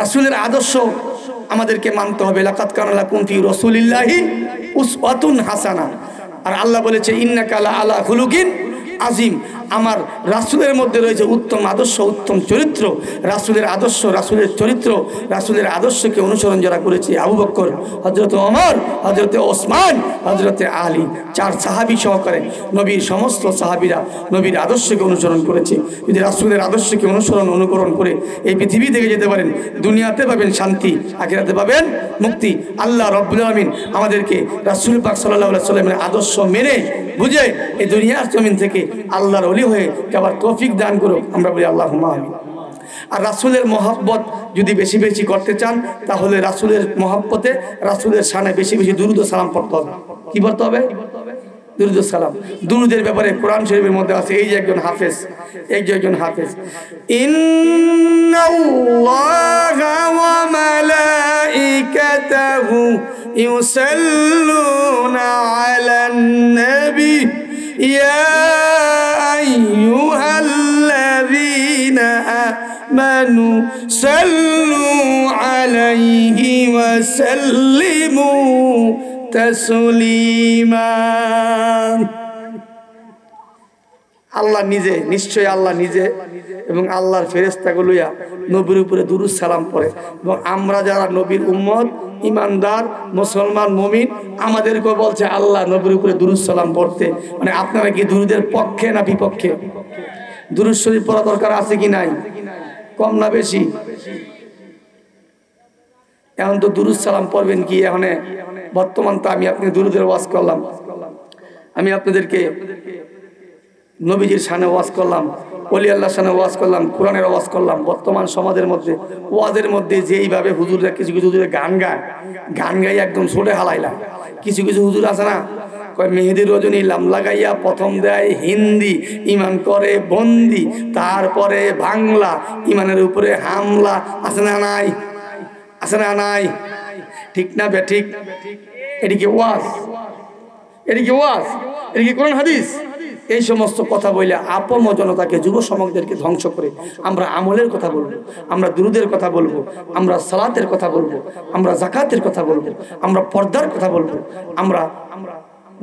রাসূলের আদর্শ আমাদেরকে মানতে হবে। লাকাদ কানা লাকুম ফি রাসূলিল্লাহি উসওয়াতুন হাসানা। আর আল্লাহ বলেছে ইন্নাকা লা আলা খুলুকিন আজিম। আমার রাসূলের মধ্যে রয়েছে উত্তম আদর্শ, উত্তম চরিত্র। রাসূলের আদর্শ, রাসূলের চরিত্র, রাসূলের আদর্শকে অনুসরণ যারা করেছে, আবু বকর, হযরত ওমর, হযরত ওসমান, হযরত আলী, 4 সাহাবী সহকারে নবীর সমস্ত সাহাবীরা নবীর আদর্শকে অনুসরণ করেছে। যদি রাসূলের আদর্শকে অনুকরণ করে এই পৃথিবী থেকে যেতে পারেন, দুনিয়াতে পাবেন শান্তি, আখিরাতে পাবেন মুক্তি। আল্লাহ রাব্বুল আলামিন আমাদেরকে রাসূল পাক সাল্লাল্লাহু আলাইহি ওয়াসাল্লামের আদর্শ মেনে বুঝে এই দুনিয়ার জমিন থেকে আল্লাহর ওলি হয়ে যাবার তৌফিক দান করুক। আমরা বলি আল্লাহুম্মা আমিন। আর রাসূলের মহব্বত যদি বেশি বেশি করতে চান, তাহলে রাসূলের মহব্বতে, রাসূলের শানে বেশি বেশি দুরূদ ও সালাম পড়তে হবে। কি পড়তে হবে? দুরূদ ও সালাম। দুরূদের ব্যাপারে কোরআন শরীফের মধ্যে আছে, এই যে একজন হাফেজ, ইন্নাল্লাহা ওয়া মালাইকাতাহু ইউসাল্লুনা আলান নবী ইয়া আইয়ুহাল্লাযীনা আমানু সাল্লু আলাইহি ওয়া সাল্লিমু তাসলিমা। আল্লাহ নিজে, নিশ্চয়ই আল্লাহ নিজে এবং আল্লাহর ফেরেশতাগুলো নবীর উপরে দুরূদ সালাম পড়ে। এবং আমরা যারা নবীর উম্মত, ইমানদার, মুসলমান, মুমিন, আমাদেরকেও বলছে আল্লাহ নবীর উপরে দুরূদ সালাম পড়তে। মানে আপনারা কি দুরূদের পক্ষে না বিপক্ষে? দুরূদ শরীফ পড়া দরকার আছে কি নাই? কম না বেশি? এখন তো দুরূদ সালাম পড়বেন কি? এখন বর্তমান তো আমি আপনাকে দুরূদের ওয়াজ করলাম, আমি আপনাদেরকে নবীজির শানে ওয়াজ করলাম, ওলি আল্লাহর শানে ওয়াজ করলাম, কোরআনের ওয়াজ করলাম। বর্তমান সমাজের মধ্যে ওয়াজের মধ্যে যেইভাবে হুজুররা কিছু কিছু হুজুরে গান গাই একদম ছোটে হালাইলাম। কিছু কিছু হুজুর আছে না, কয় মেহেদি রজনী লাম লাগাইয়া প্রথম দেয় হিন্দি, ইমান করে বন্দি, তারপরে বাংলা, ইমানের উপরে হামলা। আছে না নাই? আছে না নাই? ঠিক না বে ঠিক? এটি কি ওয়াজ? এটি কি ওয়াজ? এটি কি কোরআন হাদিস? এই সমস্ত কথা বলে আপম জনতাকে, যুব সমাজদেরকে ধ্বংস করে আমরা আমলের কথা বলবো, আমরা দুরূদের কথা বলবো, আমরা সালাতের কথা বলবো, আমরা যাকাতের কথা বলবো, আমরা পর্দার কথা বলবো, আমরা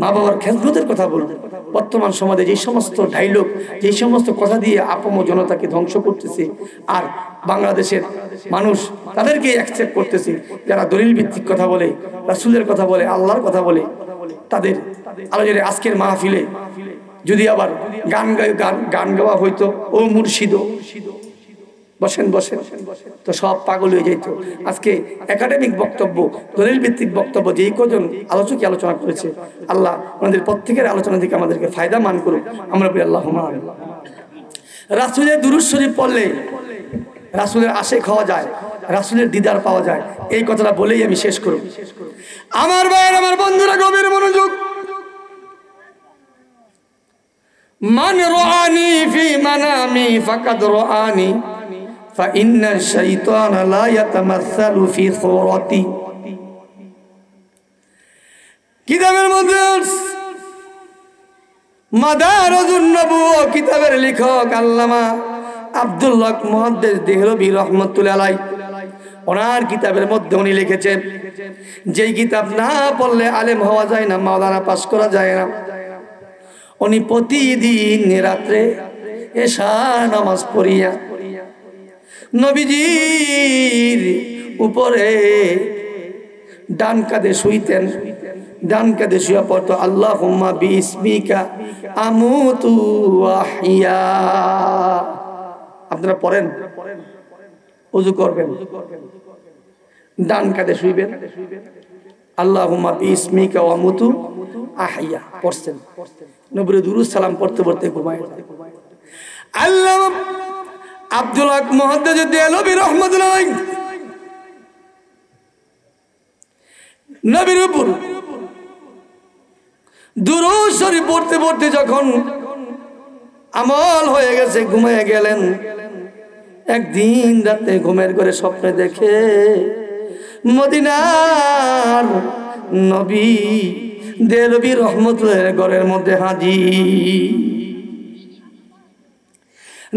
মা বাবার খেদমতের কথা বলবো। বর্তমান সমাজে যে সমস্ত ডায়লগ, যে সমস্ত কথা দিয়ে আপম জনতাকে ধ্বংস করতেছে, আর বাংলাদেশের মানুষ তাদেরকে অ্যাকসেপ্ট করতেছে, যারা দলিল ভিত্তিক কথা বলে, রাসূলের কথা বলে, আল্লাহর কথা বলে, তাদের আলোচনায় আজকের মাহফিলে যদি আবার গান গাওয়া হইতো, ও মুর্শিদ বসেন বসেন, তো সব পাগল হয়ে যেত। আজকে একাডেমিক বক্তব্য, দলিল ভিত্তিক বক্তব্য যেই কজন আলোচকই আলোচনা করেছে, আল্লাহ আমাদের প্রত্যেকের আলোচনা থেকে আমাদেরকে ফায়দা মান করুক। আমরা বলি আল্লাহুম্মা আমিন। রাসূলের দুরূদ শরীফ পড়লে রাসূলের আশিক হওয়া যায়, রাসূলের দিদার পাওয়া যায়। এই কথাটা বলেই আমি শেষ করব। আমার ভাইয়ের, আমার বন্ধুরা, গভীর মনোযোগ। মান রাআনি ফি মানামি ফাকাদ রাআনি ফাইন্না শাইতানা লা ইয়াতামাসসালু ফি সূরাতি। কিতাবের মধ্যে মাদারুন নবুওয়া কিতাবের লেখক আল্লামা আব্দুল্লাহ মুহাদ্দিস দেহলভী রাহমাতুল্লাহ আলাইহি, ওনার কিতাবের মধ্যে উনি লিখেছেন, যেই কিতাব না পড়লে আলেম হওয়া যায় না, মাওলানা পাস করা যায় না। উনি প্রতিদিন রাত্রে এশা নামাজ পড়িয়া নবীজির উপরে ডান কাঁধে শুইতেন, ডান কাঁধে শুয়ে পড়তো আল্লাহুম্মা বিসমিকা আমুতু ওয়া আহইয়া। আপনারা পড়েন, ওযু করবেন, ডান কাঁধে শুইবেন, আল্লাহুম্মা বিসমিকা আমুতু আহইয়া পড়ছেন। নবীর দুরূদ সালাম পড়তে পড়তে ঘুমায়। আল্লামা আব্দুল হক মুহাদ্দিস দেহলভী রাহমাতুল্লাহ আলাইহি নবীর উপর দুরূদ শরীফ পড়তে পড়তে যখন আমল হয়ে গেছে, ঘুমিয়ে গেলেন। একদিন রাতে ঘুমের ঘরে স্বপ্নে দেখে মদিনার নবী দেহলভী রহমতুল্লাহ ঘরের মধ্যে হাজির।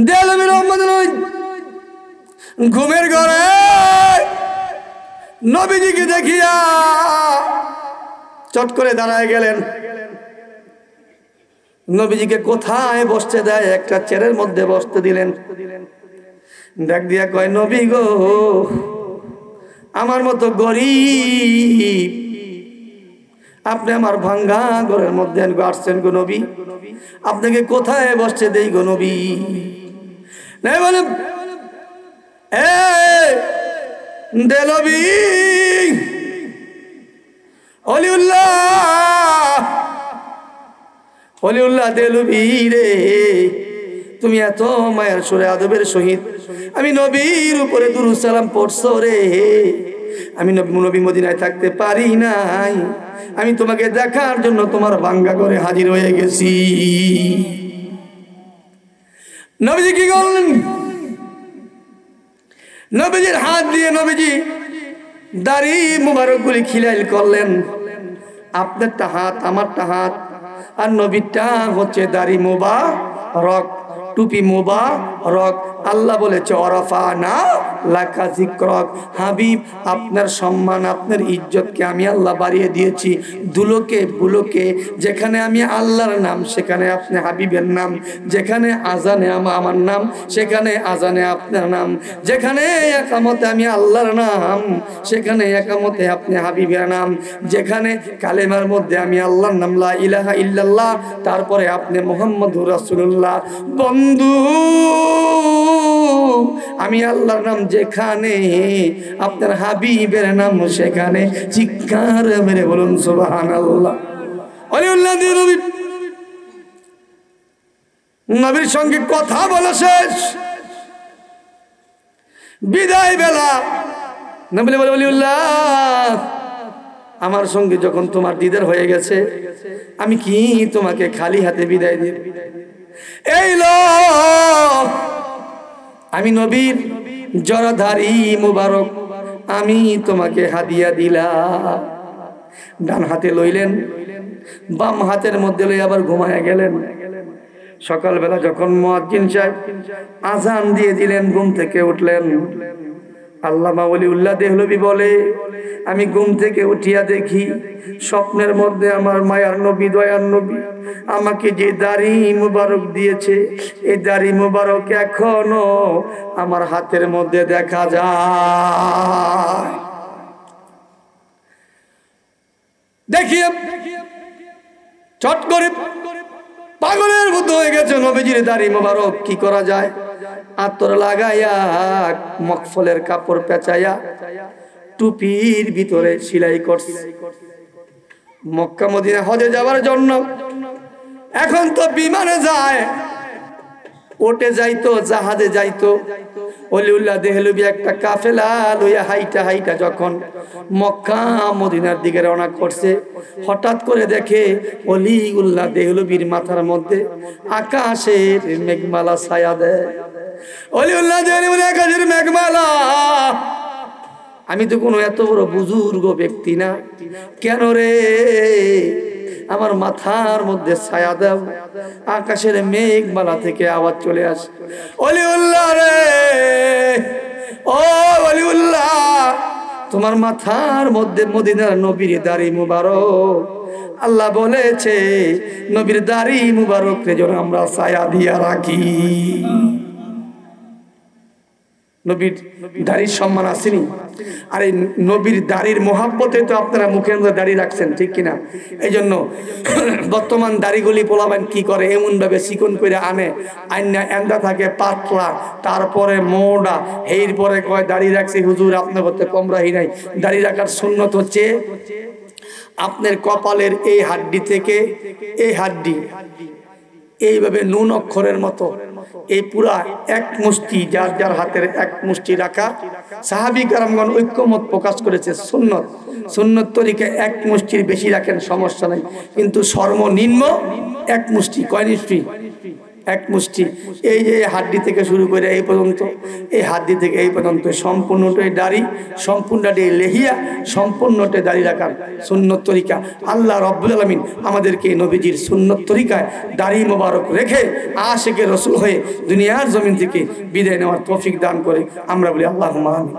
দেহলভী রহমতুল্লাহ ঘুমের ঘরে নবীজিকে দেখিয়া চট করে দাঁড়ায় গেলেন। নবীজিকে কোথায় বসতে দেয়? একটা চেয়ারের মধ্যে বসতে দিলেন। ডাক দিয়া কয়, নবী গো, আমার মতো গরিব আপনি আমার ভাঙ্গা ঘরের মধ্যে আসছেন গো নবী, আপনাকে কোথায় বসতে দেই গো নবী? নাই বলে দেলবি অলিউল্লাহ দেলবি রে, তুমি এত মায়ের সুরে আদবের সহিত আমি নবীর উপরে দুরূদ সালাম পড়ছো রে, আমি নবী মদিনায় থাকতে পারি নাই, আমি তোমাকে দেখার জন্য তোমার ভাঙ্গা ঘরে হাজির হয়ে গেছি। নবীজি কি করলেন? নবীজির হাত দিয়ে নবীজি দাড়ি মুবারক গুলি খিলাইল করলেন। আপনারটা হাত, আমারটা হাত, আর নবীরটা হচ্ছে দাড়ি মুবারক, টুপি মুবারক। আল্লাহ বলেছে ওয়ারাফানা লাকা যিকরাক, হাবিব আপনার সম্মান, আপনার ইজ্জতকে আমি আল্লাহ বাড়িয়ে দিয়েছি। দুলোকে বুলোকে যেখানে আমি আল্লাহর নাম সেখানে আপনি হাবিবের নাম, যেখানে আজানে আমার নাম সেখানে আজানে আপনার নাম, যেখানে একামতে আমি আল্লাহর নাম সেখানে একামতে আপনি হাবিবের নাম, যেখানে কালেমার মধ্যে আমি আল্লাহর নাম লা ইলাহা ইল্লাল্লাহ তারপরে আপনি মুহাম্মদুর রাসূলুল্লাহ। বন্ধু আমি আল্লাহর নাম যেখানে আপনার হাবিবের নাম সেখানে, চিৎকার মেরে বলুন সুবহানাল্লাহ। নবীর সঙ্গে কথা বলা শেষ, বিদায় বেলা। নবী বলে, ওলিউল্লাহ আমার সঙ্গে যখন তোমার দিদার হয়ে গেছে, আমি কি তোমাকে খালি হাতে বিদায় দিব? এই লো আমি নবীর জরাধারী মুবারক, আমি তোমাকে হাদিয়া দিলাম। ডান হাতে লইলেন, বাম হাতের মধ্যে লই আবার ঘুমায়া গেলেন। সকালবেলা যখন মুয়াজ্জিন সাহেব আজান দিয়ে দিলেন, ঘুম থেকে উঠলেন। আল্লামা ওলিউল্লাহ দেহলভী বলে, আমি ঘুম থেকে উঠিয়া দেখি স্বপ্নের মধ্যে আমার মায়ার নবী, দয়ার নবী আমাকে যে দাড়ি মুবারক দিয়েছে, এই দাড়ি মুবারক এখনো আমার হাতের মধ্যে দেখা যায়। দেখিয়ে চট করে পাগলের মতো হয়ে গেছে নবীজির দাড়ি মুবারক। কি করা যায়? আতর লাগাইয়া, মকফলের কাপড় পেঁচাইয়া টুপির ভিতরে সেলাই করছে। মক্কা মদিনা হজে যাওয়ার জন্য এখন তো বিমানে যায়, ওটে যাইতো, জাহাজে যাইতো। ওলিউল্লাহ দেহলভী একটা কাফেলা লইয়া হাইটা হাইটা যখন মক্কা মদিনার দিকে রওনা করছে, হঠাৎ করে দেখে ওলিউল্লাহ দেহলভীর মাথার মধ্যে আকাশের মেঘমালা ছায়া দেয়। ওলিউল্লাহ দেহলভী আকাশের মেঘমালা, আমি তো কোনো এত বড় বুজুর্গ ব্যক্তি না, কেন রে আমার মাথার মধ্যে ছায়া দাও? আকাশের মেঘমালা থেকে আওয়াজ চলে আসে, ওলিউল্লাহ রে, ও ওলিউল্লাহ তোমার মাথার মধ্যে মদিনার নবীর দাড়ি মুবারক। আল্লাহ বলেছে নবীর দাড়ি মুবারক রে যেন আমরা ছায়া দিয়া রাখি। নবীর দাড়ির সম্মান আসেনি? আরে নবীর দাড়ির মোহাব্বতে তো আপনারা মুখের মধ্যে দাড়ি রাখছেন, ঠিক কিনা? এই জন্য বর্তমান দাড়িগুলি পোলাবেন কি করে, এমন ভাবে চিকন করে আনে, আইনা এন্ডা থাকে পাতলা, তারপরে মোড়া, এর পরে কয় দাড়ি রাখছে হুজুর আপনার করতে কম রাহি নাই। দাড়ি রাখার সুন্নত হচ্ছে আপনার কপালের এই হাড্ডি থেকে এই হাড্ডি এইভাবে নুন অক্ষরের মতো এই পুরা এক মুষ্টি, যার যার হাতের এক মুষ্টি রাখা। সাহাবী কেরামগণ ঐক্যমত প্রকাশ করেছে সুন্নত, সুন্নত তরিকা এক মুষ্টির বেশি রাখেন সমস্যা নাই, কিন্তু সর্বনিম্ন এক মুষ্টি। কয় মুষ্টি? এক মুষ্টি। এই যে হাড্ডি থেকে শুরু করে এই পর্যন্ত, এই হাড্ডি থেকে এই পর্যন্ত সম্পূর্ণটাই দাড়ি, সম্পূর্ণটাই লেহিয়া, সম্পূর্ণটাই দাড়ি রাখার সুন্নত তরিকা। আল্লাহ রাব্বুল আলামিন আমাদেরকে নবীজির সুন্নত তরিকায় দাড়ি মোবারক রেখে আশিকে রসুল হয়ে দুনিয়ার জমিন থেকে বিদায় নেওয়ার তৌফিক দান করে। আমরা বলি আল্লাহুম্মা আমিন।